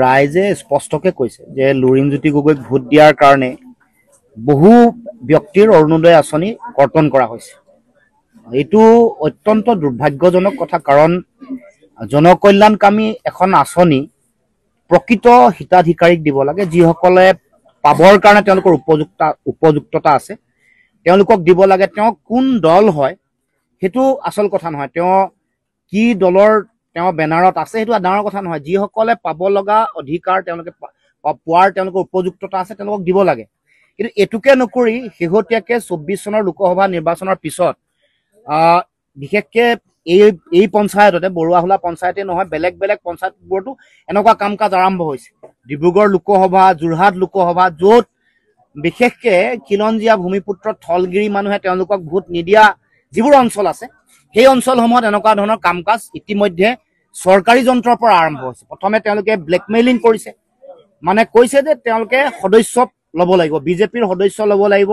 ৰাইজে স্পষ্টকে কৈছে যে লুৰিণজ্যোতি গগৈক ভোট দিয়াৰ কাৰণে বহু ব্যক্তিৰ অৰুণোদয় আঁচনি কৰ্তন কৰা হৈছে। এইটো অত্যন্ত দুৰ্ভাগ্যজনক কথা, কাৰণ জনকল্যাণকামী এখন আঁচনি প্ৰকৃত হিতাধিকাৰীক দিব লাগে, যিসকলে পাবৰ কাৰণে তেওঁলোকৰ উপযুক্ততা আছে তেওঁলোকক দিব লাগে। তেওঁ কোন দল হয় সেইটো আচল কথা নহয়, তেওঁ কি দলৰ তেওঁ বেনাৰত আছে সেইটো ডাঙৰ কথা নহয়। যিসকলে পাব লগা অধিকাৰ তেওঁলোকে পোৱাৰ তেওঁলোকৰ উপযুক্ততা আছে তেওঁলোকক দিব লাগে। কিন্তু এইটোকে নকৰি শেহতীয়াকে 24 চনৰ লোকসভা নিৰ্বাচনৰ পিছত বিশেষকে এই পঞ্চায়ততে, বৰুৱাহোলা পঞ্চায়তে নহয় বেলেগ বেলেগ পঞ্চায়তবোৰতো এনেকুৱা কাম কাজ আৰম্ভ হৈছে। ডিব্ৰুগড় লোকসভা, যোৰহাট লোকসভা, য'ত বিশেষকে খিলঞ্জীয়া ভূমিপুত্ৰ থলগিৰি মানুহে তেওঁলোকক ভোট নিদিয়া যিবোৰ অঞ্চল আছে সেই অঞ্চলসমূহত এনেকুৱা ধৰণৰ কাম কাজ ইতিমধ্যে চৰকাৰী যন্ত্ৰৰ পৰা আৰম্ভ হৈছে। প্ৰথমে তেওঁলোকে ব্লেকমেইলিং কৰিছে, মানে কৈছে যে তেওঁলোকে সদস্য ল'ব লাগিব, বিজেপিৰ সদস্য ল'ব লাগিব,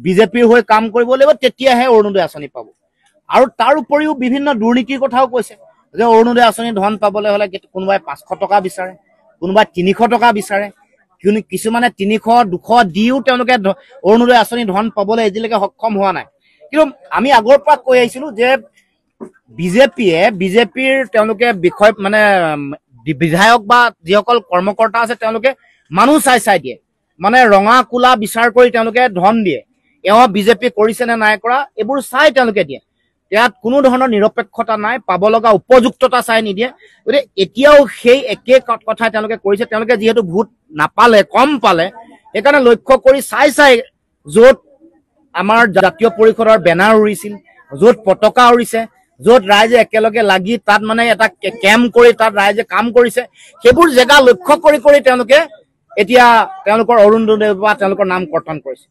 বিজেপিৰ হৈ কাম কৰিব লাগিব, তেতিয়াহে অৰুণোদয় আঁচনি পাব। আৰু তাৰ উপৰিও বিভিন্ন দুৰ্নীতিৰ কথাও কৈছে যে অৰুণোদয় আঁচনি ধন পাবলৈ হ'লে কোনোবাই 500 টকা বিচাৰে, কোনোবাই 300 টকা বিচাৰে, কিছুমানে 300, 200 দিও তেওঁলোকে অৰুণোদয় আঁচনি ধন পাবলৈ এজিলৈকে সক্ষম হোৱা নাই। কিন্তু আমি আগৰ পৰা কৈ আহিছিলো যে বিজেপিৰ তেওঁলোকে বিষয় মানে বিধায়ক বা যিসকল কৰ্মকৰ্তা আছে তেওঁলোকে মানুহ চাই দিয়ে, মানে ৰঙা কোলা বিচাৰ কৰি তেওঁলোকে ধন দিয়ে। এওঁ বিজেপি কৰিছে নে নাই কৰা এইবোৰ চাই তেওঁলোকে দিয়ে। ইয়াত কোনো ধৰণৰ নিৰপেক্ষতা নাই, পাব লগা উপযুক্ততা চাই নিদিয়ে। গতিকে এতিয়াও সেই একে কথাই তেওঁলোকে কৰিছে। তেওঁলোকে যিহেতু ভোট নাপালে, কম পালে, সেইকাৰণে লক্ষ্য কৰি চাই য'ত আমাৰ জাতীয় পৰিষদৰ বেনাৰ উৰিছিল, য'ত পতাকা উৰিছে, য'ত ৰাইজে একেলগে লাগি তাত মানে এটা কেম্প কৰি তাত ৰাইজে কাম কৰিছে, সেইবোৰ জেগা লক্ষ্য কৰি তেওঁলোকে এতিয়া তেওঁলোকৰ অৰুণোদয় বা তেওঁলোকৰ নাম কৰ্তন কৰিছে।